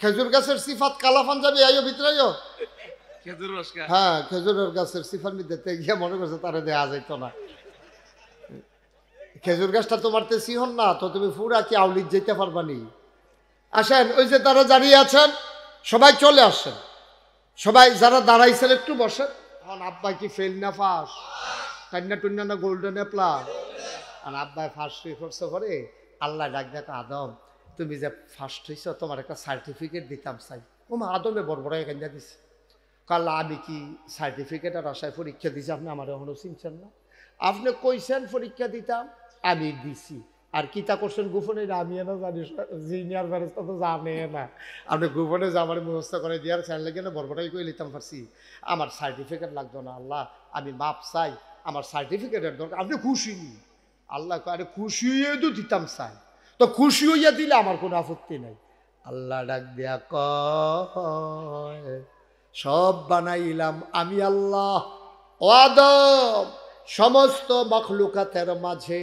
খেজুর গাছের সিফাত কালা পাঞ্জাবি আইও ভিতরাইও খেজুর রস খা। হ্যাঁ খেজুরের গাছের সিফার মধ্যে গিয়ে মনে করছে তারা দেয়া যাইতো না। খেজুর গাছটা তোমার তে সিহন না তো তুমি পুরা কি আউলিদ যেতে পারবানি। আসেন ওই যে তারা দাঁড়িয়ে আছেন সবাই চলে আসেন, সবাই যারা দাঁড়াইছেন একটু বসেন। এখন আব্বা কি ফেল না ফাঁস কান্না টুন্না না গোল্ডেন প্লাস, আর আব্বাই ফার্স্ট করছে পরে আল্লাহ ডাক দেখো আদম তুমি যে ফার্স্ট হয়েছ তোমার একটা সার্টিফিকেট দিতাম চাই। ও মা আদমে বড়বড়াই কান্দা দিছে। কাল্লা আমি কি সার্টিফিকেট আর আশায় পরীক্ষা দিছি, আপনি আমার এখনো চিনছেন না? আপনি কইছেন পরীক্ষা দিতাম আমি দিছি, আর কিতা করছেন গোপনে আমি না জানি, জিনিয়ার ব্যারেস্তা তো জানে না। আপনি গোপনে যে আমার মুখস্থ করে দিয়ার চাইলে লেগে না বড়বড়াই করে নিতাম পারছি। আমার সার্টিফিকেট লাগতো না আল্লাহ, আমি মাপ চাই, আমার সার্টিফিকেটের দরকার। আপনি খুশি নি? আল্লাহ আরে খুশি হইয়ে তো দিতাম চাই, তো খুশি হইয়া দিলে আমার কোনো আপত্তি নাই। আল্লাহ ডাক দিয়া কয় সব বানাইলাম আমি আল্লাহ। ও আদম সমস্ত মখলুকাতের মাঝে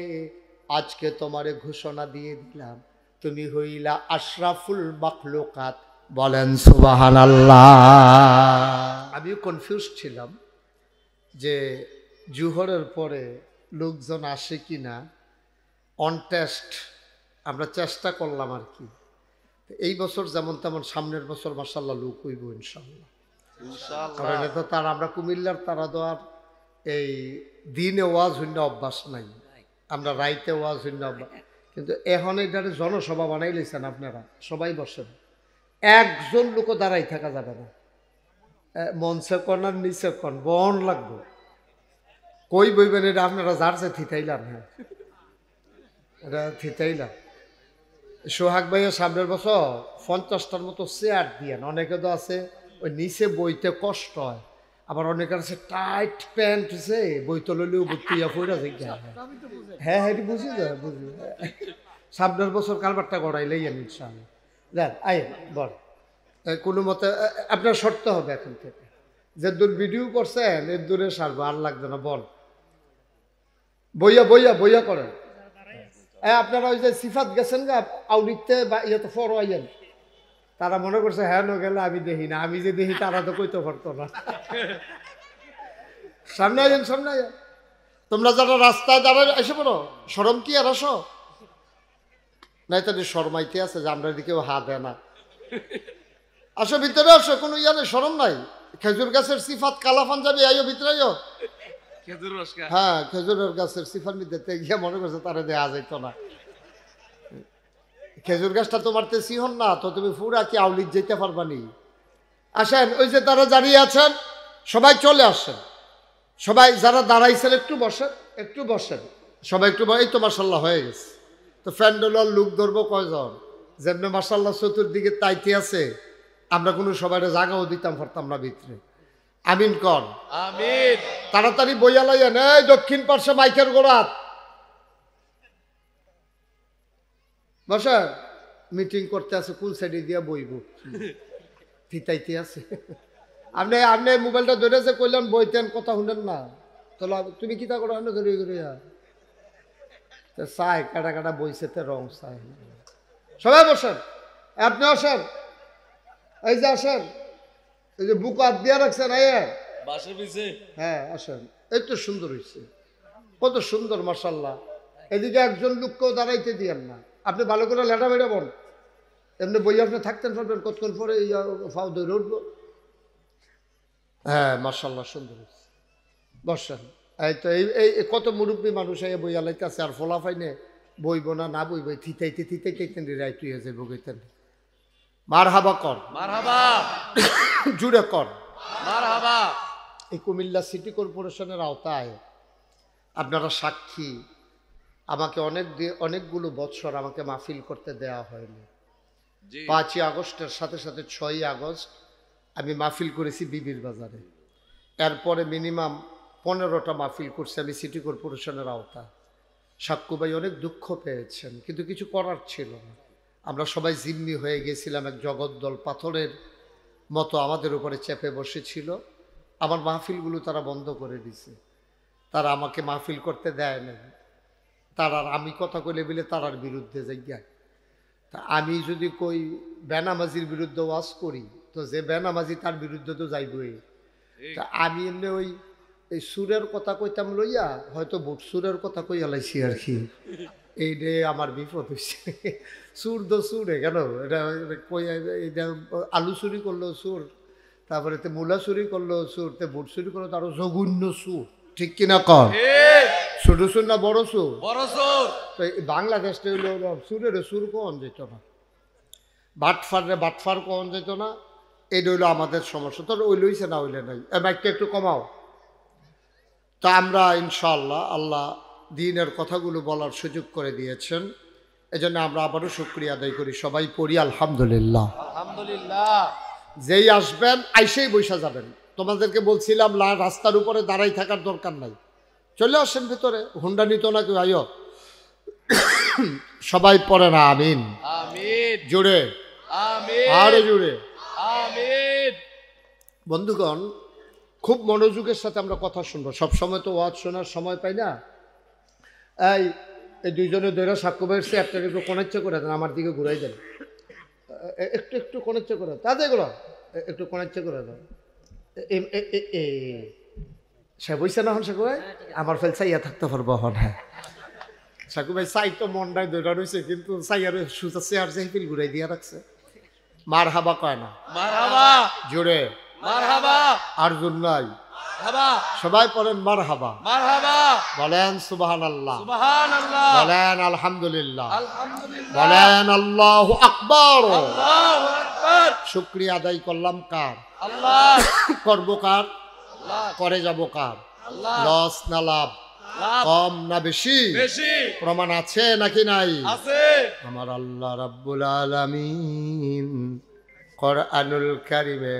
আজকে তোমারে ঘোষণা দিয়ে দিলাম তুমি হইলা আশরাফুল মখলুকাত। বলেন সুবহানাল্লাহ। আমিও কনফিউজ ছিলাম যে জুহরের পরে লোকজন আসে কি না, অন টেস্ট আমরা চেষ্টা করলাম আর কি। এই বছর যেমন তেমন সামনের বছর মাশাআল্লাহ লোক হইব ইনশাআল্লাহ। কারণ এটা তার আমরা কুমিল্লার তারা তো আর এই দিনে ওয়াজ হইন্য অভ্যাস নাই, আমরা রাইতে ওয়াজ হইন্য অভ্যাস। কিন্তু এখন এটারে জনসভা বানাই লেছেন আপনারা, সবাই বসেন, একজন লোকও দাঁড়াই থাকা যাবে না। মঞ্চে কন আর নিচে কন বন লাগবে, কই বইবেন এটা আপনারা যার যে থিতাইলাম। হ্যাঁ এটা থিতাইলাম। সোহাগ ভাইয়ের সামনের বছর 50টার মতো চেয়ার দিয়েন। অনেকে তো আছে ওই নিচে বইতে কষ্ট হয়, আবার অনেকের আছে টাইট প্যান্ট আছে বইতে লইলেও বইয়া পড়া যায়। হ্যাঁ হ্যাঁ বুঝি যায় বুঝি। সামনের বছর কারবারটা গড়াইলেই ইনশাআল্লাহ। দেখ আয় বল কোনো মতে আপনার শর্ত হবে এখন থেকে, যে দূর ভিডিও করছেন এর দূরে সারবো আর লাগবে না। বল বইয়া বইয়া বইয়া করেন। আপনারা ওই যে সিফাত গেছেন গা আউলিতে বা ইয়েতে ফরো আইয়েন, তারা মনে করছে হ্যাঁ নো গেলে আমি দেখি না, আমি যে দেখি তারা তো কইতে পারতো না। সামনে আইয়েন সামনে আইয়েন। তোমরা যারা রাস্তায় দাঁড়ায় এসে পড়ো, শরম কি আর আসো নাই তো শরমাইতে আছে যে আমরা দিকেও হাত দেয় না। আসো ভিতরে আসো, কোনো ইয়া নেই, শরম নাই। খেজুর গাছের সিফাত কালা পাঞ্জাবি আইও ভিতরেও। খেজুর রস খা। হ্যাঁ খেজুরের গাছের সিফার মধ্যে গিয়ে মনে করছে তারা দেয়া যাইতো না। খেজুর গাছটা তোমার তে সিহন না তো তুমি পুরা কি আউলিদ যেতে পারবানি। আসেন ওই যে তারা দাঁড়িয়ে আছেন সবাই চলে আসেন, সবাই যারা দাঁড়াইছেন একটু বসেন, একটু বসেন সবাই একটু। এই তো মাশাল্লাহ হয়ে গেছে। তো ফ্যান্ডোলার লুক ধরবো কয়জন, যেমনি মাশাল্লাহ চতুর্দিকে তাইতে আছে আমরা কোনো সবাই জায়গাও দিতাম পারতাম না ভিতরে। আমিন কর আমিন। তাড়াতাড়ি বইয়া লাইয়েন। এই দক্ষিণ পার্শ্বে মাইকের গোড়াত বসে মিটিং করতে আছে, কোন সাইডে দিয়া বইব থিতাইতে আছে। আপনি আপনি মোবাইলটা ধরে যে কইলেন বইতেন কথা শুনেন না, তাহলে তুমি কিতা করো না ধরে ধরিয়া চাই কাটা কাটা বইছেতে রং চাই। সবাই বসেন, আপনি আসেন, এই যে আসেন, এই যে বুক হাত দিয়া রাখছেন বাসের পিছে। হ্যাঁ আসেন। এই তো সুন্দর হয়েছে, কত সুন্দর মাশাল্লাহ। এদিকে একজন লোককেও দাঁড়াইতে দিয়েন না, আপনি ভালো করে লেটা বেড়ে বল, এমনি বই আপনি থাকতেন পারবেন কতক্ষণ পরে ফাও ধরে উঠবো। হ্যাঁ মাশাল্লাহ সুন্দর হয়েছে, বসেন। এই তো এই কত মুরব্বী মানুষ এই বই আলাইতে আছে, আর ফোলা ফাইনে বইব না না বইব থিতাইতে থিতাইতে রাইট হয়ে যাবে বইতেন। মার হাবা কর, মার হাবা জুড়ে কর মার হাবা। এই কুমিল্লা সিটি কর্পোরেশনের আওতায় আপনারা সাক্ষী, আমাকে অনেকগুলো বৎসর আমাকে মাহফিল করতে দেয়া হয়নি। 5ই আগস্টের সাথে সাথে 6ই আগস্ট আমি মাহফিল করেছি বিবির বাজারে, এরপরে মিনিমাম 15টা মাহফিল করছি আমি সিটি কর্পোরেশনের আওতায়। সাক্কু ভাই অনেক দুঃখ পেয়েছেন, কিন্তু কিছু করার ছিল না। আমরা সবাই জিম্মি হয়ে গেছিলাম, এক জগদ্দল পাথরের মতো আমাদের উপরে চেপে বসেছিল। আমার মাহফিলগুলো তারা বন্ধ করে দিছে, তারা আমাকে মাহফিল করতে দেয় না, তারা আমি কথা কইলে বলে তারার বিরুদ্ধে যাই। তা আমি যদি কই বেনামাজির বিরুদ্ধে ওয়াজ করি তো যে বেনামাজি তার বিরুদ্ধে তো যাইবই। তা আমি এমনি ওই এই সুরের কথা কইতাম লইয়া হয়তো বুট সুরের কথা কইয়া লাইছি আর কি। এই রে আমার বিপদ হয়েছে। সুর তো সুরে কেন এটা এটা আলু চুরি করলো সুর, তারপরে তে মূলা চুরি করলো সুর, তে বুট চুরি করলো তারও জঘন্য সুর, ঠিক কিনা কর? ছোট সুর না বড় সুর? বড় সুর। তো বাংলাদেশটা হইলো সুরের সুর কন যেত না, বাটফারে বাটফার কন যেত না, এটা হইলো আমাদের সমস্যা। তোর ওই লইছে না হইলে নাই, মাইকটা একটু কমাও। তা আমরা ইনশাআল্লাহ আল্লাহ দ্বীনের কথাগুলো বলার সুযোগ করে দিয়েছেন, এজন্য আমরা আবারও শুকরিয়া আদায় করি। সবাই পড়ি আলহামদুলিল্লাহ। আলহামদুলিল্লাহ। যেই আসবেন আইসেই বৈশা যাবেন। তোমাদেরকে বলছিলাম রাস্তার উপরে দাঁড়াই থাকার দরকার নাই, চলে আসেন ভিতরে। হুন্ডা নিত না কেউ, আইও। সবাই পড়ে না আমিন। আমিন। জুড়ে আমিন। আরে জুড়ে আমিন। বন্ধুগণ, খুব মনোযোগের সাথে আমরা কথা শুনবো। সবসময় তো ওয়াজ শোনার সময় পাই না। এই দুইজনে দৈরা সাক্ষ্য বেরছে, একটাকে একটু কনেচ্ছা করে দেন, আমার দিকে ঘুরাই দেন। একটু একটু কনেচ্ছা করে তাতে গুলো একটু কনেচ্ছা করে দেন। সে বইছে না হন সাকু ভাই, আমার ফেল চাইয়া থাকতে পারবো হন। হ্যাঁ সাকু ভাই চাই তো মনটাই দৈরা রয়েছে, কিন্তু চাইয়ার সুতা চেয়ার যে ফিল ঘুরাই দিয়া রাখছে। মার হাবা কয় না, মারহাবা। জোরে মারহাবা। আর জোর নাই। হাবা। সবাই পড়েন মার হাবা। মারহাবা। বলেন সুবহানাল্লাহ, সুবহানাল্লাহ। বলেন আলহামদুলিল্লাহ, আলহামদুলিল্লাহ। বলেন আল্লাহু আকবার। আল্লাহু আকবার। শুকরিয়া আদায় করলাম কার? আল্লাহ। করব কার? আল্লাহ। করে যাব কার? আল্লাহ। লস না লাভ, লাভ। কম না বেশি? বেশি। প্রমাণ আছে নাকি নাই? আছে। আমার আল্লাহ রাব্বুল আলামিন কোরআনুল কারীমে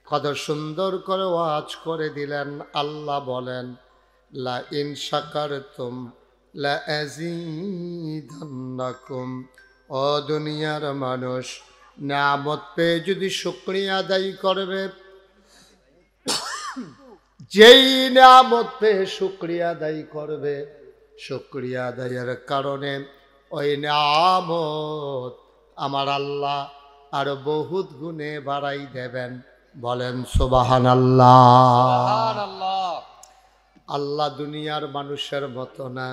কত সুন্দর করে ওয়াজ করে দিলেন। আল্লাহ বলেন, লা ইন শাকারতুম লা আযীদান্নাকুম। ও দুনিয়ার মানুষ, নিয়ামত পেয়ে যদি শুকরিয়া আদায় করবে, যেই নিয়ামত পেয়ে শুকরিয়া আদায় করবে, শুকরিয়া আদায়ের কারণে ওই নিয়ামত আমার আল্লাহ আরো বহুত গুণে বাড়াই দেবেন। বলেন সুবহানাল্লাহ। সুবহানাল্লাহ। আল্লাহ দুনিয়ার মানুষের মতো না।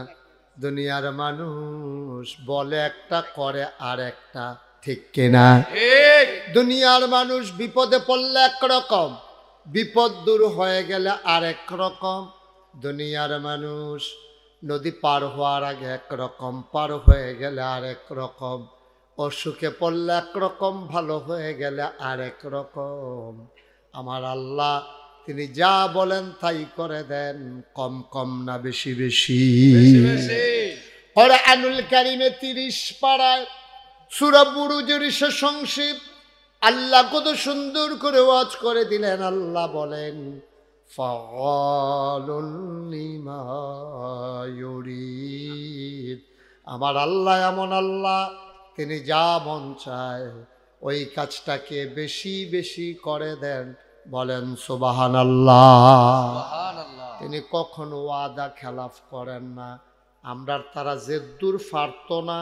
দুনিয়ার মানুষ বলে একটা, করে আর একটা, ঠিক কিনা? ঠিক। দুনিয়ার মানুষ বিপদে পড়লে একরকম, বিপদ দূর হয়ে গেলে আর এক রকম। দুনিয়ার মানুষ নদী পার হওয়ার আগে একরকম, পার হয়ে গেলে আর এক রকম। অসুখে পড়লে একরকম, ভালো হয়ে গেলে আর এক রকম। আমার আল্লাহ তিনি যা বলেন তাই করে দেন, কম কম না বেশি বেশি। বেশি বেশি। কোরআনুল কারীমে 30 পারায় সূরা বুরুজের শেষ অংশে আল্লাহ কত সুন্দর করে ওয়াজ করে দিলেন। আল্লাহ বলেন, ফাআলুন লিমা ইউরিদ। আমার আল্লাহ এমন আল্লাহ, তিনি যা মন চায় ওই কাজটাকে বেশি বেশি করে দেন। বলেন সুবহানাল্লাহ। সুবহানাল্লাহ। তিনি কখনো ওয়াদা খেলাফ করেন না। আমরা তারা যে দূর পারত না,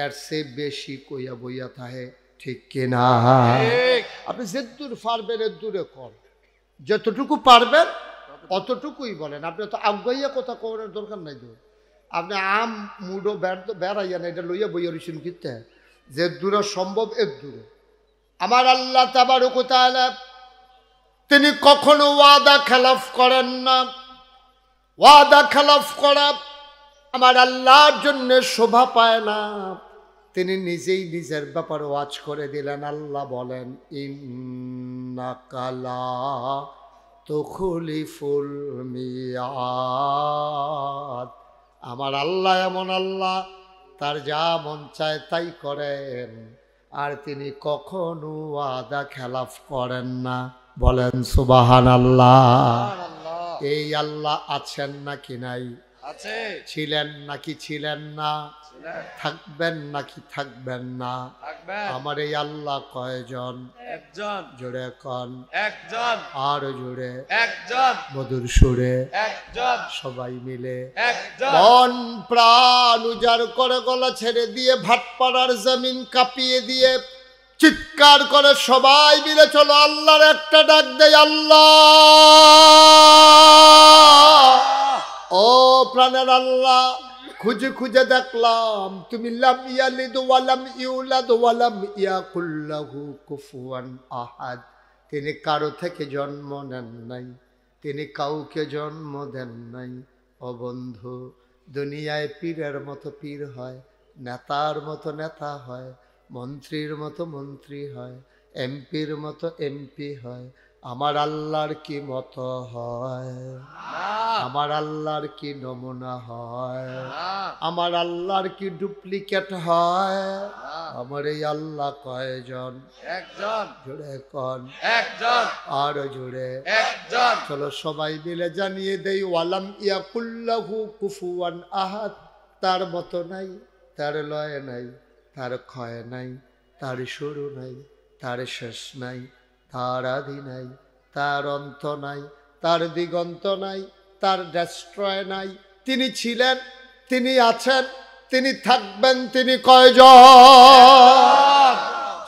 এর চেয়ে বেশি কইয়া বইয়া থাকে, ঠিক কিনা? ঠিক। আপনি যে দূর পারবেন এর দূরে কর, যতটুকু পারবেন অতটুকুই বলেন। আপনি তো আগাইয়া কথা করার দরকার নাই। তো আপনি আম মুডো বেড়াইয়া না, এটা লইয়া বইয়া রইছেন কিতে? যে দূরে সম্ভব এর দূরে। আমার আল্লাহ তাবারক ওয়া তাআলা তিনি কখনো ওয়াদা খেলাফ করেন না। ওয়াদা খেলাফ করা আমার আল্লাহর জন্য শোভা পায় না। তিনি নিজেই নিজের ব্যাপারে ওয়াজ করে দিলেন। আল্লাহ বলেন, ইন্নাকা লা তুখলিফুল মিয়াদ। আমার আল্লাহ এমন আল্লাহ, তার যা মন চায় তাই করেন, আর তিনি কখনো ওয়াদা খেলাফ করেন না। বলেন সুবহানাল্লাহ। সুবহানাল্লাহ। এই আল্লাহ আছেন নাকি নাই? আছে ছিলেন নাকি ছিলেন না, ছিলেন থাকবেন নাকি থাকবেন না। থাকবেন আমার এই আল্লাহ কয়জন, একজন জোরে কন, একজন আর জোরে একজন মধুর সুরে একজন সবাই মিলে একজন মন প্রাণ উজাড় করে গলা ছেড়ে দিয়ে ভাটপাড়ার জমিন কাঁপিয়ে দিয়ে চিৎকার করে সবাই মিলে চলো আল্লাহর একটা ডাক দেয়, আল্লাহ। ও প্রাণের আল্লাহ, খুঁজে খুঁজে দেখলাম তুমি লাম ইয়ালিদ ওয়ালাম ইউলাদ ওয়ালাম ইয়াকুল লাহু কুফুয়ান আহাদ। তিনি কারো থেকে জন্ম নেন নাই, তিনি কাউকে জন্ম দেন নাই। ও বন্ধু, দুনিয়ায় পীরের মতো পীর হয়, নেতার মতো নেতা হয়, মন্ত্রীর মতো মন্ত্রী হয়, এমপির মতো এমপি হয়। আমার আল্লাহর কি মতো হয়, আমার আল্লাহর কি নমুনা হয়, আমার আল্লাহর কি ডুপ্লিকেট হয়। আমার এই আল্লাহ কয়জন, একজন জোরে কন, একজন আর জোরে একজন চলো সবাই মিলে জানিয়ে দেই, ওয়ালাম ইয়াকুল্লাহু কুফুয়ান আহাদ। তার মতো নাই, তার লয় নাই, তার ক্ষয় নাই, তার শুরু নাই, তার শেষ নাই, তার আদি নাই, তার অন্ত নাই, তার দিগন্ত নাই, তার ডেস্ট্রয় নাই। তিনি ছিলেন, তিনি আছেন, তিনি থাকবেন, তিনি কয়জন।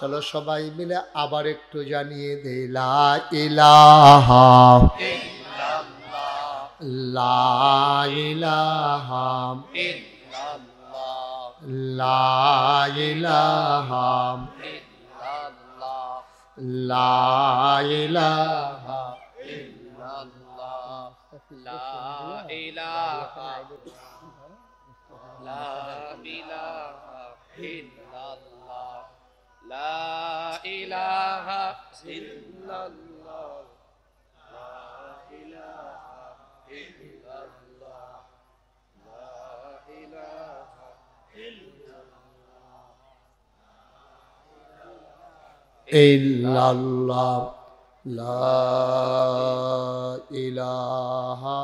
চলো সবাই মিলে আবার একটু জানিয়ে দেই, লা ইলাহা লা ইলাহা লা ইলাহা লা ইলাহা ইল্লাল্লাহ লা ইলাহা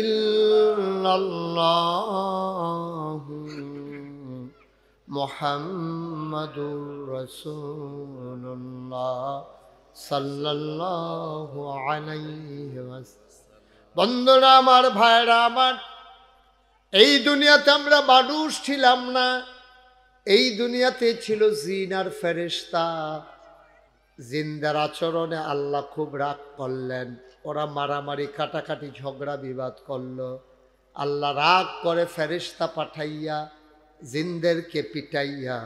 ইল্লাল্লাহ মুহাম্মাদুর রাসূলুল্লাহ সাল্লাল্লাহু আলাইহি ওয়াসাল্লাম। বন্ধুরা আমার, ভাইরা আমার, এই দুনিয়াতে আমরা মানুষ ছিলাম না, এই দুনিয়াতে ছিল জিন আর ফেরেশতা। জিনদের আচরণে আল্লাহ খুব রাগ করলেন, ওরা মারামারি কাটাকাটি ঝগড়া বিবাদ করলো। আল্লাহ রাগ করে ফেরেশতা পাঠাইয়া জিনদেরকে পিটাইয়া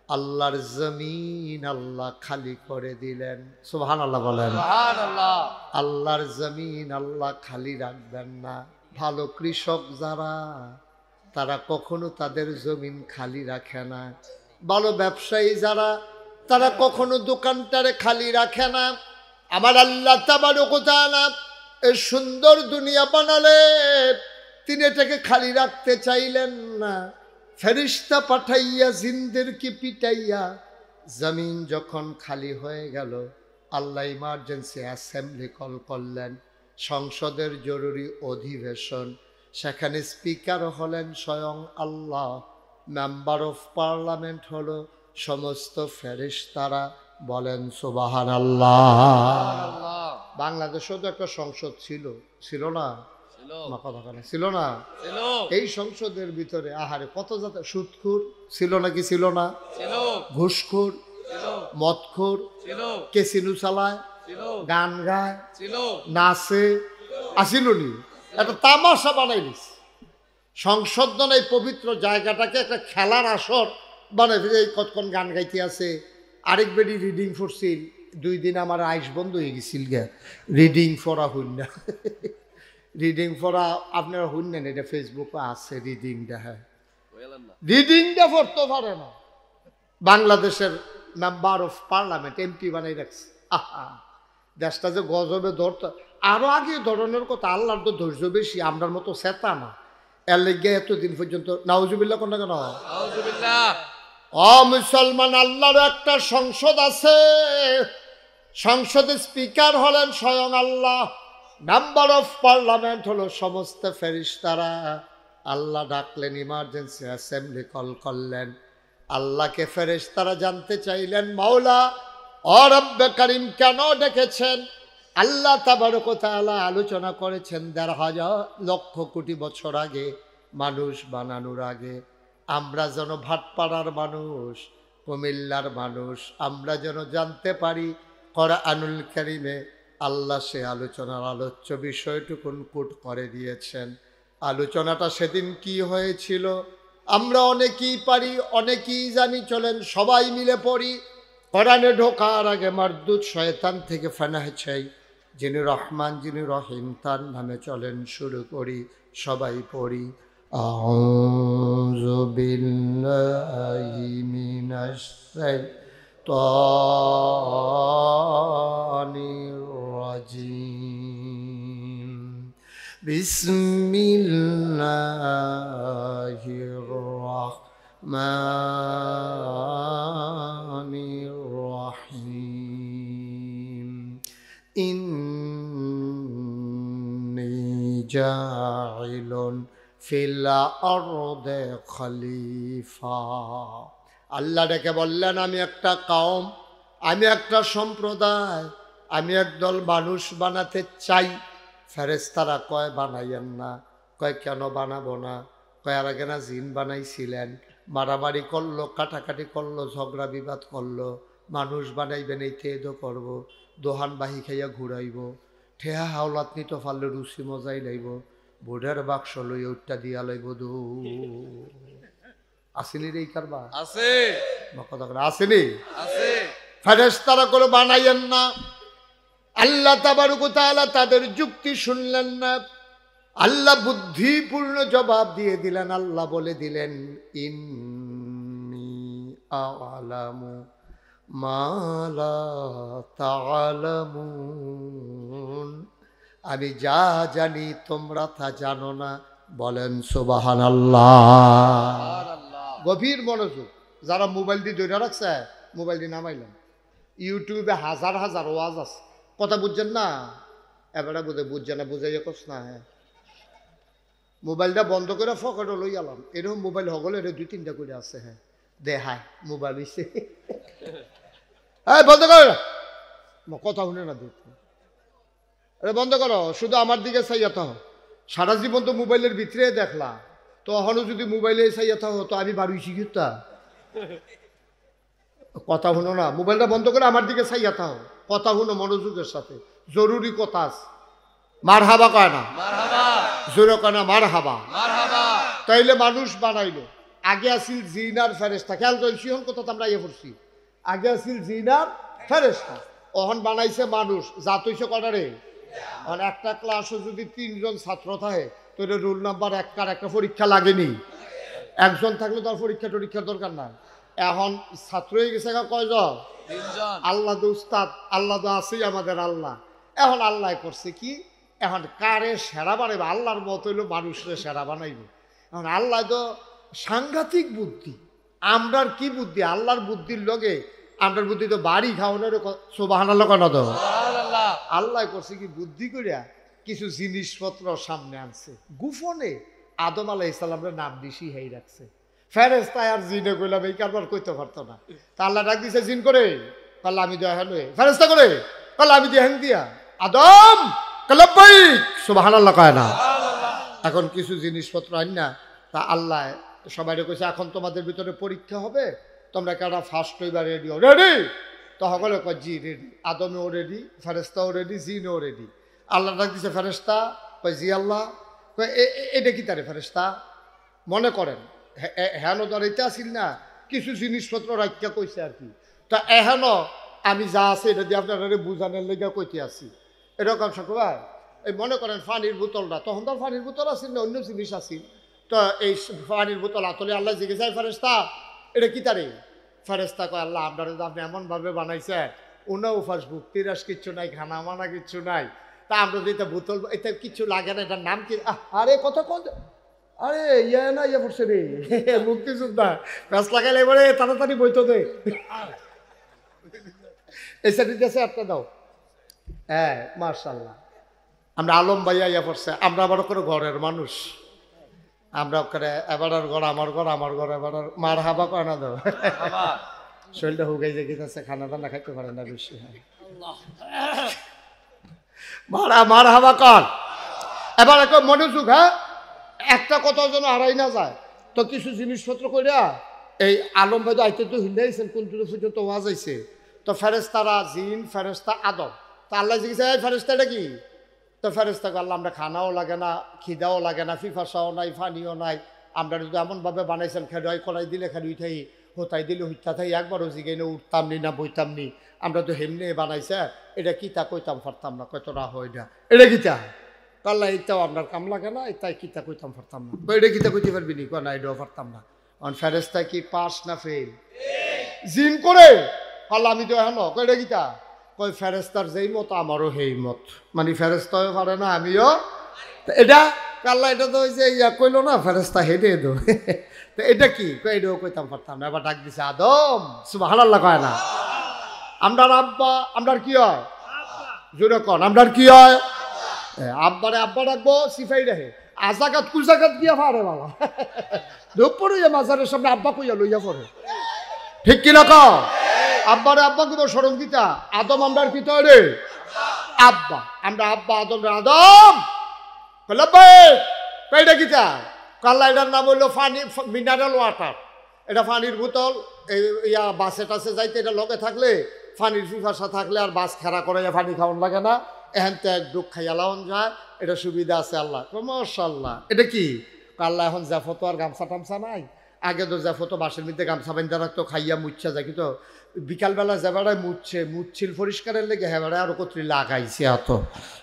আল্লাহর জমিন আল্লাহ খালি করে দিলেন। সুবহানাল্লাহ বলেন। সুবহানাল্লাহ। আল্লাহর জমিন আল্লাহ খালি রাখবেন না। ভালো কৃষক যারা, তারা কখনো তাদের জমিন খালি রাখে না। ভালো ব্যবসায়ী যারা, তারা কখনো দোকানটারে খালি রাখে না। আমার আল্লাহ তাবারক ওয়া তাআলা এই সুন্দর দুনিয়া বানালেন, তিনি এটাকে খালি রাখতে চাইলেন না। ফেরেশতা পাঠাইয়া জিনদেরকে পিটাইয়া জমিন যখন খালি হয়ে গেল, আল্লাহ ইমার্জেন্সি অ্যাসেম্বলি কল করলেন, সংসদের জরুরি অধিবেশন। সেখানে স্পিকার হলেন স্বয়ং আল্লাহ, মেম্বার অফ পার্লামেন্ট হলো সমস্ত ফেরেশতারা। বলেন সুবহানাল্লাহ। বাংলাদেশেও তো একটা সংসদ ছিল, ছিল না? ছিল না? এই সংসদের ভিতরে আহারে কত জাতের সুদখোর ছিল নাকি ছিল না? ঘুষখোর, মদখোর, কেসিনো চালায়, গান গায়, নাচে, আসিল নি? একটা তামাশা বানাই দিছে। সংসদ এই পবিত্র জায়গাটাকে একটা খেলার আসর বানাই দিছে। এই কতক্ষণ গান গাইতে আছে, আরেক বেডি রিডিং পড়ছিল। 2 দিন আমার আইস বন্ধ হয়ে গেছিল গে, রিডিং পড়া হইল না। রিডিং পড়া আপনারা শুনলেন, এটা ফেসবুকে আছে রিডিংটা। হ্যাঁ, রিডিংটা পড়তে পারে না। বাংলাদেশের মেম্বার অফ পার্লামেন্ট এমপি বানাই রাখছে। আহা, দেশটা যে গজবে ধরতো, আরো আগে ধরনের কথা। আল্লাহর তো ধৈর্য বেশি, আমরার মতো সেতা না। এর লেগে এতদিন পর্যন্ত নাউজুবিল্লাহ কোনটা কেন? ও মুসলমান, আল্লাহর একটা সংসদ আছে, সংসদের স্পিকার হলেন স্বয়ং আল্লাহ। মেম্বার অফ পার্লামেন্ট হলো সমস্ত ফেরেশতারা। আল্লাহ ডাকলেন, ইমার্জেন্সি অ্যাসেম্বলি কল করলেন। আল্লাহকে ফেরেশতারা জানতে চাইলেন, মাওলা ও রব্বে কারীম কেন ডেকেছেন? আল্লাহ তাবারক ওয়া তাআলা আলোচনা করেছেন ১,৫০০ লক্ষ কোটি বছর আগে, মানুষ বানানোর আগে আমরা যেন ভাটপাড়ার মানুষ, কুমিল্লার মানুষ, আমরা যেন জানতে পারি কোরআনুল কারীমে আল্লাহ সে আলোচনার আলোচ্য বিষয়টুকুন কোট করে দিয়েছেন। আলোচনাটা সেদিন কি হয়েছিল আমরা অনেকেই পারি, অনেকেই জানি। চলেন সবাই মিলে পড়ি। কোরআনে ঢোকার আগে মারদুদ শয়তান থেকে ফানাহ চাই, যিনি রহমান যিনি রহিম তার নামে চলেন শুরু করি। সবাই পড়ি। আউযু বিল্লাহি মিনাশ শাইতানির রাজিম। বিসমিল্লাহির রাহমানির রাহিম। ইন্নী জাইলুন ফিল আরদে খলিফা। আল্লাহ ডেকে বললেন, আমি একটা কওম, আমি একটা সম্প্রদায়, আমি একদল মানুষ বানাতে চাই। ফেরেশতারা কয় বানাইয়েন না। কয় কেন বানাবো না? কয় আর আগে না জিন বানাইছিলেন, মারামারি করলো, কাটাকাটি করলো, ঝগড়া বিবাদ করলো। মানুষ বানাইবেন এই তেদও করবো, দোহান বাহি খাইয়া ঘুরাইব, ঠেহা হাওলাত নিতে পারলে রুচি মজাই লাইব, বোর্ডের বাক্স লই ওইটা দিয়া লাইব। দু আসিলি রে কারবা আছে কথা করে আসেনি। আছে ফেরেশতারা করে বানাইয়েন না। আল্লাহ তাবারক ওয়া তাআলা তাদের যুক্তি শুনলেন না। আল্লাহ বুদ্ধিপূর্ণ জবাব দিয়ে দিলেন। আল্লাহ বলে দিলেন, ইন্নী আ'লামু মা লা তা'লামুন। আমি যা জানি তোমরা তা জানো না। বলেন সুবহানাল্লাহ। আল্লাহ গভীর মনোযোগ। যারা মোবাইল দিয়ে ধরে রাখছে, মোবাইল দিয়ে নামাইলেন। ইউটিউবে হাজার হাজার ওয়াজ আছে, কথা বুঝছেন না? এবারে বুঝছে না, বুঝাইয়া কস না। হ্যাঁ, মোবাইলটা বন্ধ করে ফকেটে লই আলাম। এরকম মোবাইল হগলে এটা ২-৩টা করে আছে। হ্যাঁ দেখায় মোবাইল হইছে। বন্ধ করো, কথা শুনে না দেখো। আরে বন্ধ করো, শুধু আমার দিকে চাইয়া থাও। সারা জীবন তো মোবাইলের ভিতরে দেখলা, তো এখনো যদি মোবাইলে চাইয়া থাও তো আমি বাড়িছি কিতা। কথা শুনো না, মোবাইলটা বন্ধ করে আমার দিকে চাইয়া থাও। কথা শুনো মনোযোগের সাথে, জরুরি কথা আছে। মার হাবা কয় না, মারহাবা জোরে কয় না, মার হাবা। মারহাবা তাইলে মানুষ বানাইলো। আগে আসিল জিনার ফেরেশতা। খেয়াল করেন, সিহন কথা তো আমরা ইয়ে করছি। আগে আসিল জিনার ফেরেশতা, অহন বানাইছে মানুষ। জাত হইছে কটারে? আর একটা ক্লাসে যদি ৩ জন ছাত্র থাকে তো এটা রোল নাম্বার একটা পরীক্ষা লাগেনি। একজন থাকলে তো আর পরীক্ষার দরকার নাই। এখন ছাত্র হয়ে গেছে কয়জন? ৩ জন। আল্লাহ তো উস্তাদ, আল্লাহ তো আছেই আমাদের আল্লাহ। এখন আল্লাহ করছে কি, এখন কারে সেরা বানাইবে? আল্লাহর মত হইলো মানুষরে সেরা বানাইবে। এখন আল্লাহ তো সাংঘাতিক বুদ্ধি। আমরার কি বুদ্ধি? আল্লাহর বুদ্ধির লগে আমরার বুদ্ধি তো বাড়ি খাওয়ানোর। সুবহানাল্লাহ কেন তো? সুবহানাল্লাহ। আল্লাহ করছে কি, বুদ্ধি করিয়া কিছু জিনিসপত্র সামনে আনছে। গুফনে আদম আলাইহিস সালামের নাম দিছি হেই রাখছে। ফেরেশতা আর জিনে কইলাম এই কারবার কইতে পারতো না। তা আল্লাহ ডাক দিছে জিন করে, কাল আমি দেয়া হলো। ফেরেশতা করে, কাল আমি দিয়ে হ্যাং দিয়া। আদম কালাবাই, সুবহানাল্লাহ কয় না। এখন কিছু জিনিসপত্র আন না। তা আল্লাহ সবাই কইছে, এখন তোমাদের ভিতরে পরীক্ষা হবে, তোমরা কেডা ফার্স্ট হইবা রেডি? রেডি? তো সকলে কয় জি রেডি। আদমেও রেডি, ফেরেশতাও রেডি, জিনও রেডি। আল্লাহ ডাক দিছে ফেরেশতা, কয় জি আল্লাহ। কয় এটা কি তারে ফেরেশতা? মনে করেন হেন দাঁড়াইতে আসিল না, কিছু জিনিসপত্র রাখিয়া কইছে আর কি। তা এহেন আমি যা আছে এটা দিয়ে আপনারা বুঝানোর লেগে কইতে আসি। এরকম সবাই এই মনে করেন পানির বোতলটা, তখন তো পানির বোতল আসিল না, অন্য জিনিস আসিল। তো এই পানির বোতল আতলে আল্লাহ জিজ্ঞেস যায় ফেরেশতা এটা কি তারে? ফেরেশতা কয় আল্লাহ আপনারা তো আপনি এমনভাবে বানাইছেন, উনাও ফাসবুক তিরাস কিচ্ছু নাই, খানা মানা কিচ্ছু নাই। তা আমরা তো এটা বোতল, এটা কিচ্ছু লাগে না, এটার নাম কি? আরে কথা কন, আরে ইয়ে না ইয়ে পড়ছে রে মুক্তিযোদ্ধা, গাছ লাগাইলে এবারে তাড়াতাড়ি বইতো দে। এই সাইডে একটা দাও। হ্যাঁ মাশাআল্লাহ। আমরা আলম ভাইয়া ইয়া পড়ছে, আমরা আবার করে ঘরের মানুষ, আমরা ওখানে এবার ঘর আমার ঘর আমার ঘর এবার মার হাবা কয় না দাও, শরীরটা হুগাই যে গেছে, খানা টানা খাইতে পারে না বেশি। মার হাবা কর এবার একটু মনোযোগ। হ্যাঁ, একটা কথা যেন হারাই না যায়। তো কিছু জিনিসপত্র কইরা এই আলম ভাই আইতে তো হিলাইছেন, কোন পর্যন্ত ওয়াজ আইছে। তো ফেরেস্তারা জিন, ফেরেস্তা আদম, তা আল্লাহ জিজ্ঞেস ফেরেস্তাটা কি? তো ফেরেস্তাকে আল্লাহ আমরা খানাও লাগে না, খিদাও লাগে না, ফিফাসাও নাই, ফানিও নাই, আমরা যদি এমনভাবে বানাইছেন খেডাই করাই দিলে খেলি উঠাই, হোতাই দিলে হইতা থাই, একবারও জিগাই না উঠতাম নি না বইতাম নি, আমরা তো হেমনে বানাইছে, এটা কিতা কইতাম পারতাম না, কত রাহ এটা, এটা কিতা আল্লাহ, এটাও আপনার কাম লাগে না, এটাই কিতা কইতাম পারতাম না। এটা কিতা কইতে পারবি নি? না, এটাও পারতাম না। ফেরেস্তা কি পাস না ফেল? জিন করে আল্লাহ আমি তো এখন কয়টা গীতা কয় ফেরেস্তার যেই মত আমারও সেই মত, মানে ফেরেস্তাও পারে না আমিও। এটা আল্লাহ এটা তো ওই যে ইয়া কইলো না ফেরেস্তা হেঁটে দো, তো এটা কি এটাও কইতাম পারতাম না। এবার ডাক দিছে আদম, সুবহানাল্লাহ কয় না? আমরার আব্বা, আমরার কি হয় জোরে কন, আমরার কি হয়? আব্বারে আব্বা ডাকবো, সিফাই রাখে আজাকাত কুজাকাত দিয়া পারে বাবা, দুপুরে মাজারের সামনে আব্বা কইয়া লইয়া পড়ে, ঠিক কিনা কও? আব্বারে আব্বা কইব স্মরণ গীতা, আদম আমরার কি রে আব্বা, আমরা আব্বা আদম রে আদম কইলা কয়টা গীতা কাল্লা, এটার নাম হইলো পানি, মিনারেল ওয়াটার। এটা পানির বোতল, ইয়া বাসে টাসে যাইতে এটা লগে থাকলে, পানির পিপাসা থাকলে আর বাস খেরা করে পানি খাওয়ান লাগে না, এহেন তো এক ডুক খাইয়া লাওন যায়, এটা সুবিধা আছে। আল্লাহ মাশাআল্লাহ, এটা কি আল্লাহ এখন জাফতো আর গামছা টামছা নাই, আগে তো জাফতো বাসের মধ্যে গামছা বান্ধা রাখতো, খাইয়া মুচ্ছা যায়, কিন্তু বিকালবেলা যাবাড়ায় মুচ্ছিল পরিষ্কারের লেগে হ্যাঁ আরো কতরি লাগাইছে, এত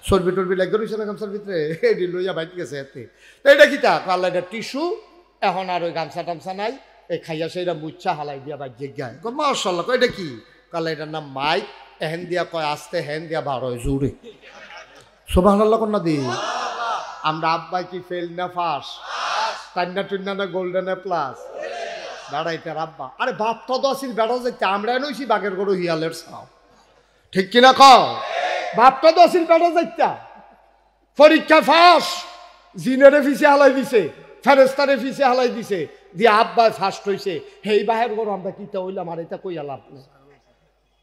চর্বি টর্বি লাগিয়ে রয়েছে না গামছার ভিতরে, এটি লইয়া বাইতে গেছে এতে। তো এটা কি তা আল্লাহ, এটা টিস্যু, এখন আর ওই গামছা টামছা নাই, এই খাইয়া সেইটা মুচ্ছা হালাই দিয়া বাইতে গায়। মাশাআল্লাহ, এটা কি আল্লাহ, এটার নাম মাইক, এহেন দিয়া কয় আসতে, হেন দিয়া বার হয় জোরে, সুবহানাল্লাহ কন্যা দি। আমরা আব্বাই কি ফেল না ফাঁস, টান্না টুন্না না গোল্ডেন এ প্লাস, বেড়াইতে আব্বা, আরে বাপটা তো আসিল বেড়া যাইতে, আমরা নইছি বাঘের গরু হিয়ালের ছাও, ঠিক কিনা কও? বাপটা তো আসিল বেড়া যাইতা, পরীক্ষা ফাঁস, জিনেরে ফিসে হালাই দিছে, ফেরেস্তারে ফিসে হালাই দিছে, দিয়ে আব্বা ফার্স্ট হইছে, হেই বাহের গরু আমরা কিতা হইলাম, আর এটা কইয়া লাভ নেই,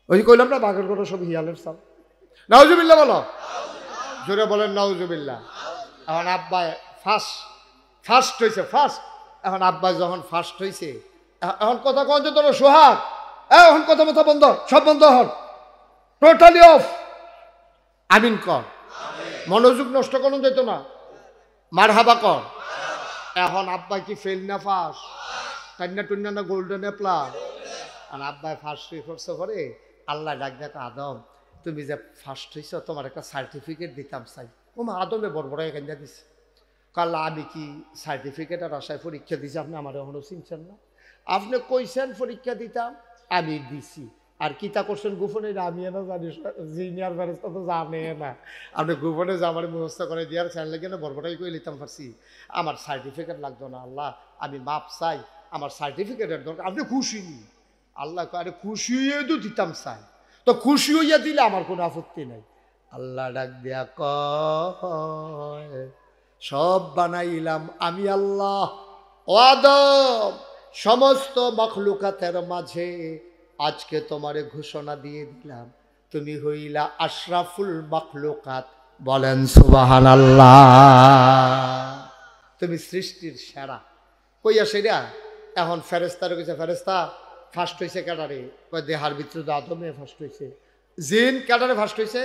ওই কইলাম না বাঘের গরু সব হিয়ালের ছাও। নাউজুবিল্লাহ বলো, জোরে বলেন নাউজুবিল্লাহ। এখন আব্বা ফার্স্ট হয়েছে, ফার্স্ট। এখন আব্বা যখন ফার্স্ট হয়েছে, এখন কথা কন যে তোর সোহাগ, এখন কথা মতো বন্ধ, সব বন্ধ হন, টোটালি অফ, আমিন কর, মনোযোগ নষ্ট করুন যেত না, মার হাবা কর। এখন আব্বা কি ফেল না ফাঁস, কান্না টুন্না না গোল্ডেন এ প্লাস, আর আব্বাই ফার্স্ট করছে পরে আল্লাহ ডাক দেখ, আদম তুমি যে ফার্স্ট হয়েছ তোমার একটা সার্টিফিকেট দিতাম চাই। ও মা আদমে বড়বড়াই কান্দা দিছে, কাল্লা আমি কি সার্টিফিকেট আর আশায় পরীক্ষা দিছি, আপনি আমার এখনো চিনছেন না, আপনি কইছেন পরীক্ষা দিতাম, আমি দিছি, আর কিতা করছেন গোপনে আমি না জানি, জিনিয়ার ফেরেস্তা তো জানে না, আপনি গোপনে যে আমার মুখস্থ করে দিয়ার চ্যানেল লেগে না বড়বড়াই করে নিতাম পারছি, আমার সার্টিফিকেট লাগতো না, আল্লাহ আমি মাপ চাই, আমার সার্টিফিকেটের দরকার, আপনি খুশি নি? আল্লাহ আরে খুশি হয়ে তো দিতাম চাই, তো খুশি হইয়া দিলে আমার কোনো আপত্তি নাই। আল্লাহ ডাক দিয়া কয় সব বানাইলাম আমি আল্লাহ, ও আদম সমস্ত মখলুকাতের মাঝে আজকে তোমারে ঘোষণা দিয়ে দিলাম, তুমি হইলা আশরাফুল মখলুকাত, বলেন সুবহানাল্লাহ, তুমি সৃষ্টির সেরা। কইয়া সেরা এখন ফেরেস্তার কইছে, ফেরেস্তা ফার্স্ট হয়েছে ক্যাডারে, কয় দেহার ভিতরে তো আদমে ফার্স্ট হয়েছে, জিন ক্যাডারে ফার্স্ট হয়েছে,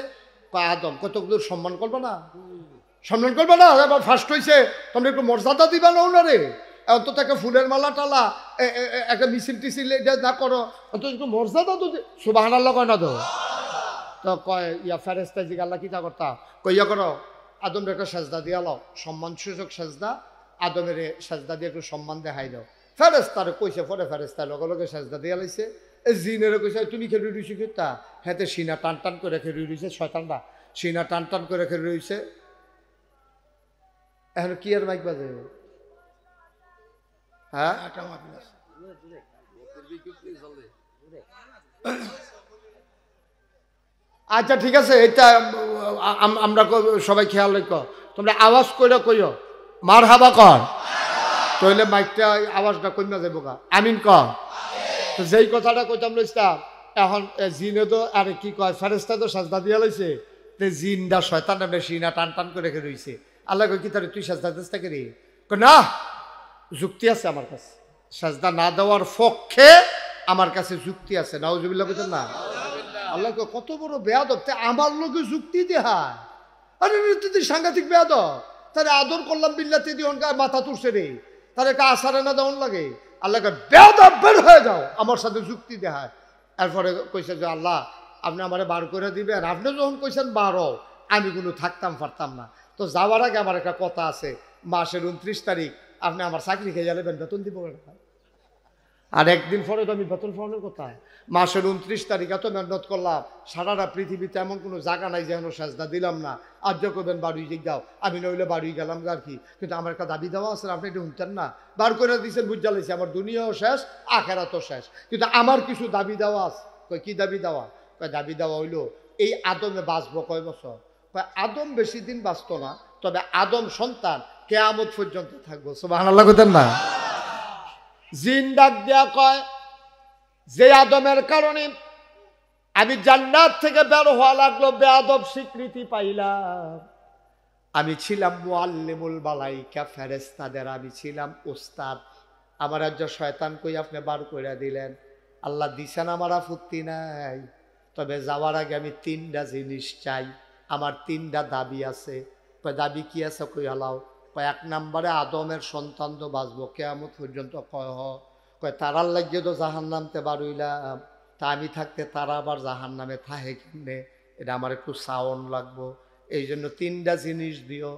কয় আদম, কত দূর সম্মান করবো না, সম্মান করবে না, এবার ফার্স্ট হয়েছে তোমরা একটু মর্যাদা দিবা না ওনারে, অন্তত একটা ফুলের মালা টালা একটা মিছিল টিছিল এটা না করো, অন্তত একটু মর্যাদা তো, সুবহানাল্লাহ কয় না তো? তো কয় ইয়া ফেরেস্তা জি আল্লাহ কিতা করতা, কইয়া করো আদমের একটা সেজদা দিয়া লাও, সম্মান সূচক সেজদা, আদমের সেজদা দিয়ে একটু সম্মান দেখাই দাও। ফেরেস্তারে কইছে, পরে ফেরেস্তা লগে লগে সেজদা দিয়া লাইছে, এই জিনেরে কইছে তুমি খেলে রইছি কিতা, হেতে সিনা টান টান করে খেলে রইছে, শয়তানটা সিনা টান টান করে খেলে রইছে। এখন কি আর মাইক বাজে, হ্যাঁ আচ্ছা ঠিক আছে, এটা আমরা সবাই খেয়াল রেখো, তোমরা আওয়াজ করে কইও মার হাবা কর, তাহলে মাইকটা আওয়াজটা কমে যাবো গা, আমিন কর। তো যেই কথাটা কইতাম লইতাম, এখন জিনে তো আরে কি কয়, ফেরেস্তা তো সাজদা দিয়া লইছে, তে জিনটা শয়তানটা বেশি না টান টান করে রেখে রইছে। আল্লাহ কই কি তারে তুই সাজদা দিস তাকে রে, না যুক্তি আছে আমার কাছে, সাজদা না দেওয়ার পক্ষে আমার কাছে যুক্তি আছে। নাউজুবিল্লাহ কইতেন না? আল্লাহ কয় কত বড় বেয়াদব, তে আমার লোকে যুক্তি দেহায়। আরে তুই সাংঘাতিক বেয়াদব, তারে আদর করলাম বিল্লাতে দিওন গায়ে মাথা তুলছে রে, তারে কা আসারে না দেওয়ান লাগে। আল্লাহ কয় বেয়াদব বের হয়ে যাও, আমার সাথে যুক্তি দেহায়। এরপরে কইছে যে আল্লাহ আপনি আমারে বার করে দিবেন, আপনি যখন কইছেন বারো আমি কোনো থাকতাম পারতাম না। তো যাওয়ার আগে আমার একটা কথা আছে, মাসের 29 তারিখ আপনি আমার চাকরি খেয়ে যাবেন, বেতন দিব না। আর একদিন পরে তো আমি বেতন পাওয়ানোর কথা, মাসের 29 তারিখ এত মেহনত করলাম, সারাটা পৃথিবীতে এমন কোনো জায়গা নাই যেন সাজদা দিলাম না। আজ যে করবেন বাড়ি যাও, আমি নইলে বাড়ি গেলাম আর কি, কিন্তু আমার একটা দাবি দেওয়া আছে, আপনি এটা শুনতেন না, বার করে দিয়েছেন বুঝা লাইছে, আমার দুনিয়াও শেষ আখেরাতও শেষ, কিন্তু আমার কিছু দাবি দেওয়া আছে। কই কি দাবি দেওয়া? কয় দাবি দেওয়া হইলো এই আদমে বাঁচবো কয় বছর? কয় আদম বেশি দিন বাঁচত না, তবে আদম সন্তান কিয়ামত পর্যন্ত থাকবো। সুবহানাল্লাহ কইতেন না? জিন ডাক দেয়া কয় যে আদমের কারণে আমি জান্নাত থেকে বের হওয়া লাগলো, বেয়াদব স্বীকৃতি পাইলাম। আমি ছিলাম মুআল্লিমুল মালাইকা, ফেরেশতাদের আমি ছিলাম উস্তাদ। আমার একজন শয়তান কই আপনি বার করে দিলেন। আল্লাহ দিছেন আমার আপত্তি নাই, তবে যাওয়ার আগে আমি 3টা জিনিস চাই, আমার 3টা দাবি আছে। কয় দাবি কি আছে? কই আলাও। কয় 1 নম্বরে আদমের সন্তান তো বাঁচবো কিয়ামত পর্যন্ত। কয় তারার লাগিয়ে তো জাহান্নামতে বারইলাম, তা আমি থাকতে তারা আবার জাহান্নামে থাহে কেমনে, এটা আমার একটু সাউন্ড লাগবো, এই জন্য 3টা জিনিস দিও।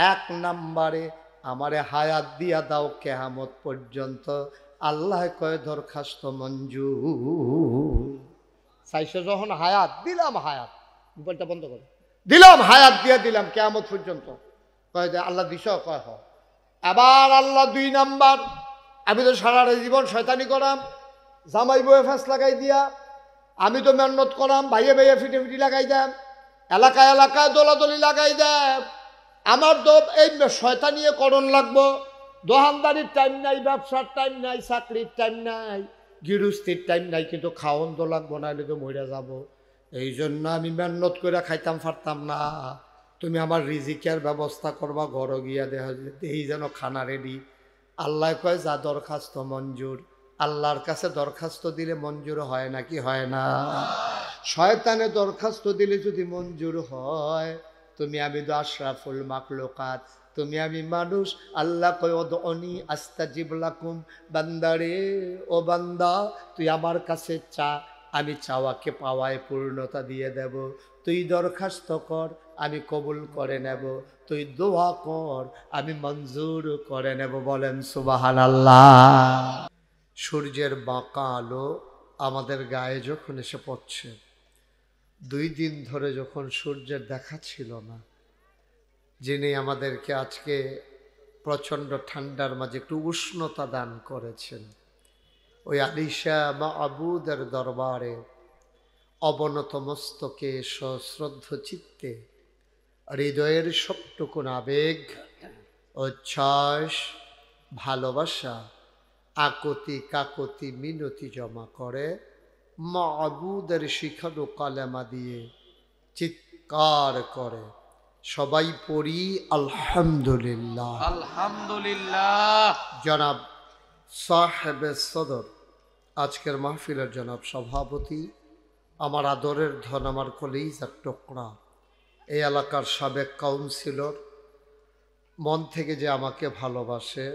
1 নম্বরে আমারে হায়াত দিয়া দাও কিয়ামত পর্যন্ত। আল্লাহ কয় দরখাস্ত মঞ্জুর। চাইছে যখন হায়াত দিলাম, হায়াত মোবাইলটা বন্ধ করে দিলাম, হায়াত দিয়ে দিলাম কিয়ামত পর্যন্ত। কয় যে আল্লাহ দিছ? কয় হ। আবার আল্লাহ 2 নাম্বার, আমি তো সারাটা জীবন শয়তানি করাম, জামাই বয়ে ফ্যাস লাগাই দিয়া, আমি তো মেহনত করাম, ভাইয়ে ভাইয়ে ফিটে ফিটি লাগাই দেন, এলাকায় এলাকায় দোলাদলি লাগাই দেন। আমার তো এই শয়তানিয়ে করণ লাগবো। দোকানদারির টাইম নাই, ব্যবসার টাইম নাই, চাকরির টাইম নাই, গৃহস্থির টাইম নাই, কিন্তু খাওয়ন তো লাগবো, নাহলে তো মরে যাব। এই জন্য আমি মেহনত করে খাইতাম পারতাম না। তুমি আমার রিজিকের ব্যবস্থা করবা, ঘর গিয়া দেখা এই যেন খানা রেডি। আল্লাহ কয় যা দরখাস্ত মঞ্জুর। আল্লাহর কাছে দরখাস্ত দিলে মঞ্জুর হয় নাকি হয় না? শয়তানে দরখাস্ত দিলে যদি মঞ্জুর হয়, তুমি আমি তো আশরাফুল মাখলুকাত, তুমি আমি মানুষ। আল্লাহ কয় উদউনি আস্তাজিব লাকুম, বান্দারে ও বান্দা তুই আমার কাছে চা, আমি চাওয়াকে পাওয়ায় পূর্ণতা দিয়ে দেব। তুই দরখাস্ত কর, আমি কবুল করে নেব। তুই দোয়া কর, আমি মঞ্জুর করে নেব। বলেন সুবহানাল্লাহ। সূর্যের বাঁকা আলো আমাদের গায়ে যখন এসে পড়ছে, 2 দিন ধরে যখন সূর্যের দেখা ছিল না, যিনি আমাদেরকে আজকে প্রচণ্ড ঠান্ডার মাঝে একটু উষ্ণতা দান করেছেন, ওই আলিশা মাবুদের দরবারে অবনত মস্তকে সশ্রদ্ধ চিত্তে হৃদয়ের সবটুকুন আবেগ, উচ্ছ্বাস, ভালোবাসা, আকতি কাকতি মিনতি জমা করে মাবুদের শিখানো কালেমা দিয়ে চিৎকার করে সবাই পড়ি আলহামদুলিল্লাহ। আলহামদুলিল্লাহ। জনাব সাহেবে সদর, আজকের মাহফিলের জনাব সভাপতি, আমার আদরের ধন, আমার কলিজার টুকরা, এই এলাকার সাবেক কাউন্সিলর, মন থেকে যে আমাকে ভালোবাসে,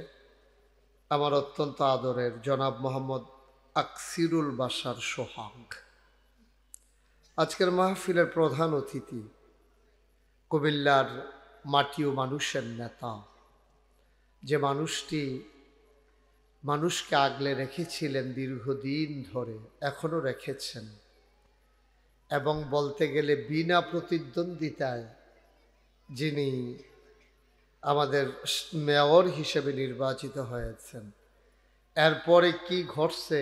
আমার অত্যন্ত আদরের জনাব মোহাম্মদ আকসিরুল বাশার সোহাগ, আজকের মাহফিলের প্রধান অতিথি, কুমিল্লার মাটি ও মানুষের নেতা, যে মানুষটি মানুষকে আগলে রেখেছিলেন দীর্ঘদিন ধরে, এখনো রেখেছেন, এবং বলতে গেলে বিনা প্রতিদ্বন্দ্বিতায় যিনি আমাদের মেয়র হিসেবে নির্বাচিত হয়েছেন। এরপরে কি ঘটছে,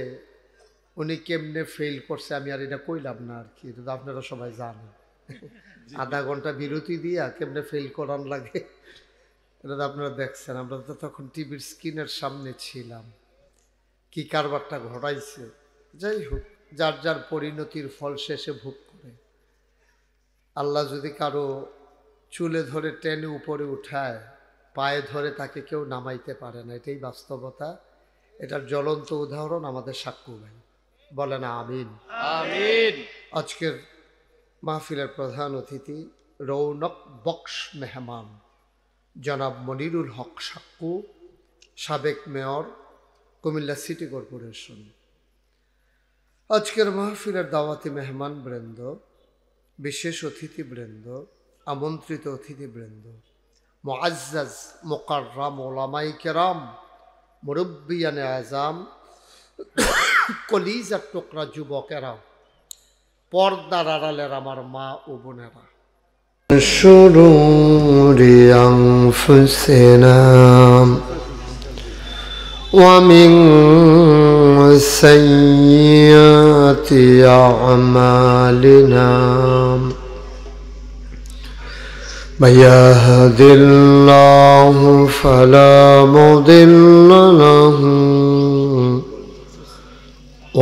উনি কেমনে ফেল করছে, আমি আর এটা কইলাম না আর কি, এটা তো আপনারা সবাই জানেন। আধা ঘন্টা বিরতি দিয়া কেমনে ফেল করান লাগে এটা তো আপনারা দেখছেন। আমরা তো তখন টিভির স্ক্রিনের সামনে ছিলাম, কি কারবারটা ঘটাইছে। যাই হোক, যার যার পরিণতির ফল শেষে ভোগ করে। আল্লাহ যদি কারো চুলে ধরে টেনে উপরে উঠায়, পায়ে ধরে তাকে কেউ নামাইতে পারে না, এটাই বাস্তবতা। এটার জ্বলন্ত উদাহরণ আমাদের সাক্ষ্য ভাই, বলে না আমিন। আমিন। আজকের মাহফিলের প্রধান অতিথি রৌনক বক্স মেহমান জনাব মনিরুল হক সাক্কু, সাবেক মেয়র, কুমিল্লা সিটি কর্পোরেশন। আজকের মাহফিলের দাওয়াতি মেহমান বৃন্দ, বিশেষ অতিথিবৃন্দ, আমন্ত্রিত অতিথিবৃন্দ, মুআজ্জাজ মুকাররাম ওলামাই কেরাম, মুরব্বিয়ানে আজাম, কলিজার টুকরা যুবকেরা, পর্দার আড়ালের আমার মা ও বোনেরা। শুরুরি আনফুসিনা ওয়া মিন সাইয়্যাতি আ'মালিনা من يهد الله فلا مضل له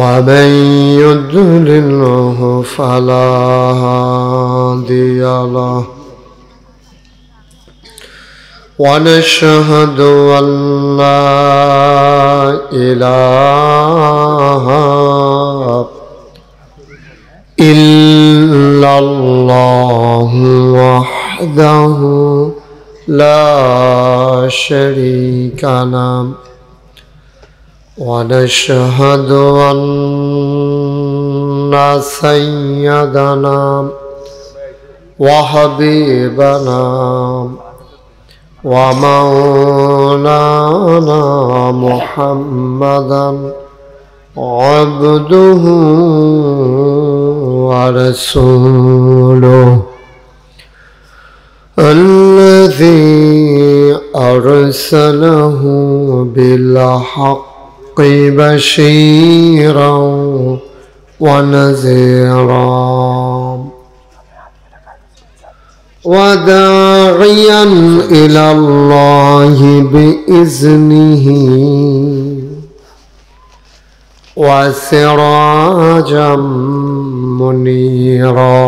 ومن يضلله فلا هادي له ونشهد أن لا إله إلا الله وحده لا شريك له ونشهد أن سيدنا وحبيبنا ومولانا محمدا عبده ورسوله الذي أرسله بالحق بشيرا ونذيرا وداعيا إلى الله بإذنه وسراجا منيرا.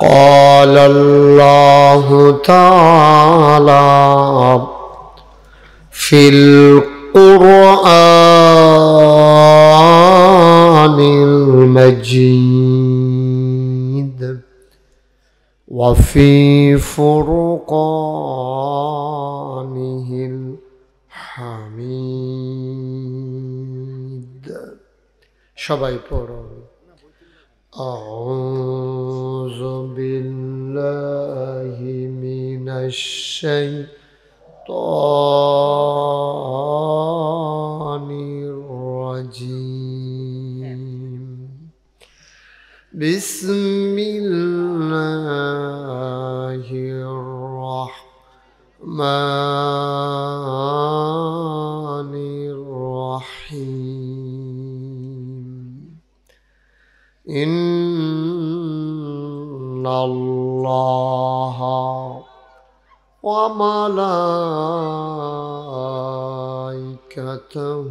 قال الله تعالى في القرآن المجيد وفي فرقانه الحميد. সবাই পড়ুন أعوذ بالله من الشيطان الرجيم. بسم الله الرحمن الرحيم. إن الله وملائكته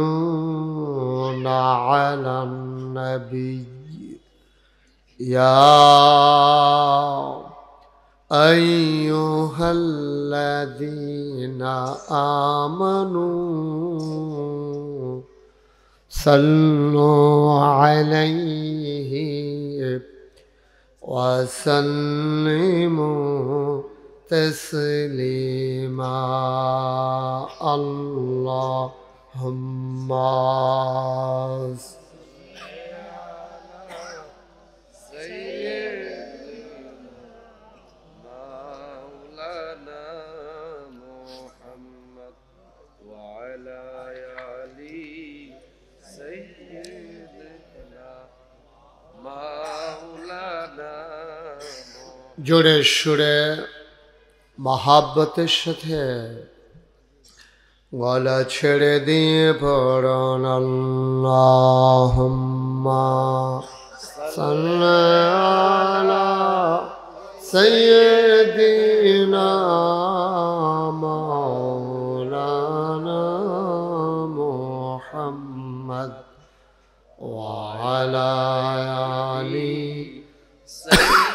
يصلون على النبي يا أيها الذين آمنوا صلوا عليه وسلموا تسليما. اللهم জোরে সুরে মহাব্বতের সাথে গলা ছেড়ে দিয়ে পড়ুন আল্লাহুম্মা সাল্লি আলা সাইয়্যিদিনা মাওলানা মুহাম্মদ ওয়া আলা আলি سيدنا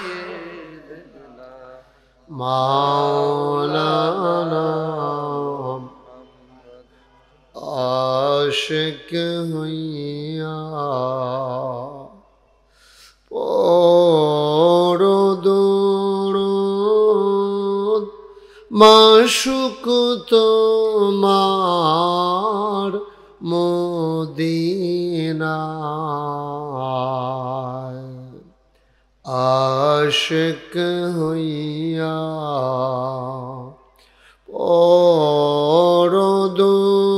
মাওলানা আশিক হইয়া পড়ো দুরূদ মাশুক তোমার মদিনায় আশিক হইয়া পড়ো দুরূদ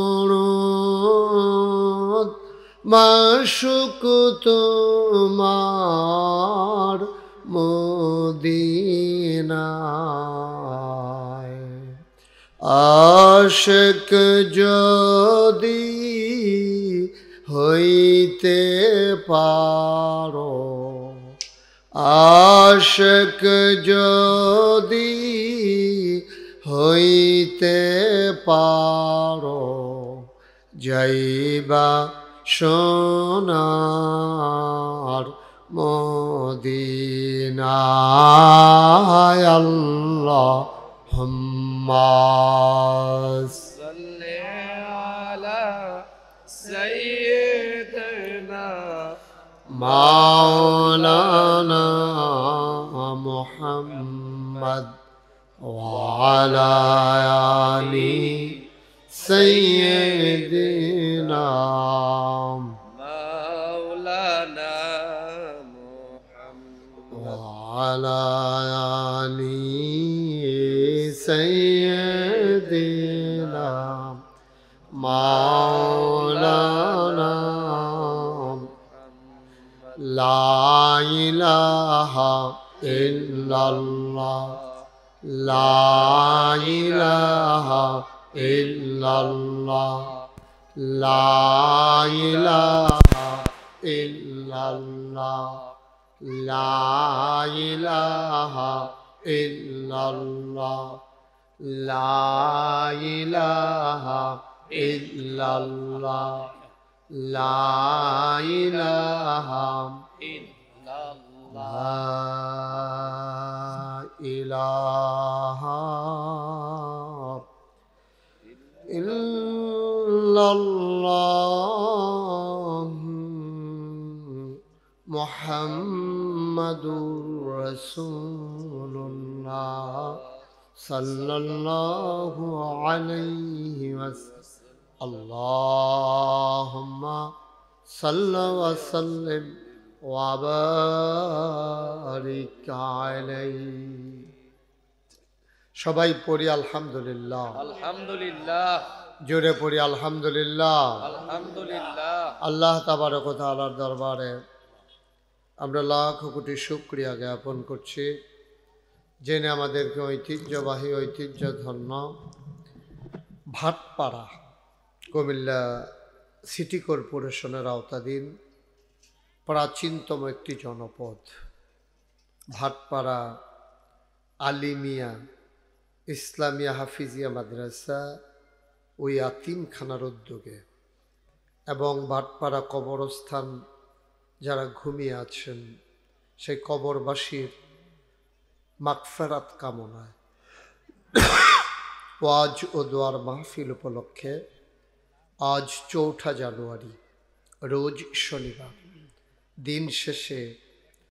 মাশুক তোমার মদিনায় আশিক যদি হইতে পারো আশিক যদি হইতে পারো যাইবা সোনার মদিনায় আল্লাহুম্মা صل على سيدنا মাওলানা মুহাম্মদ ওয়া আলা আলি সাইয়্যিদিনা مولانا محمد ওয়া আলা আলি সাইয়্যিদিনা মাওলানা লা ইলাহা ইল্লাল্লাহ লা ইলাহা ইল্লাল্লাহ লা ইলাহা ইল্লাল্লাহ লা ইলাহা ইল্লাল্লাহ লা ইলাহা ইল্লাল্লাহ লা ইলাহা إلا الله লা ইলাহা ইল্লাল্লাহ মুহাম্মাদুর রাসূলুল্লাহ সাল্লাল্লাহু আলাইহি ওয়াসাল্লাম আল্লাহুম্মা সাল্লি ওয়া সাল্লিম ওয়া বারিক আলাইহি সবাই পড়ি আলহামদুলিল্লাহ الحمد لله জোরে পড়ি আলহামদুলিল্লাহ الحمد لله আল্লাহ তাবারক ওয়া তাআলার দরবারে আমরা লাখ কোটি শুকরিয়া জ্ঞাপন করছি যিনি আমাদেরকে ঐতিহ্যবাহী ঐতিহ্যধন্য ভাটপাড়া কুমিল্লা সিটি কর্পোরেশনের আওতাধীন প্রাচীনতম একটি জনপদ ভাটপাড়া আলিমিয়া ইসলামিয়া হাফিজিয়া মাদ্রাসা ওই ইয়াতিমখানার উদ্যোগে এবং ভাটপাড়া কবরস্থান যারা ঘুমিয়ে আছেন সেই কবরবাসীর মাগফিরাত কামনায় ওয়াজ ও দোয়ার মাহফিল উপলক্ষে আজ ৪ঠা জানুয়ারি রোজ শনিবার দিন শেষে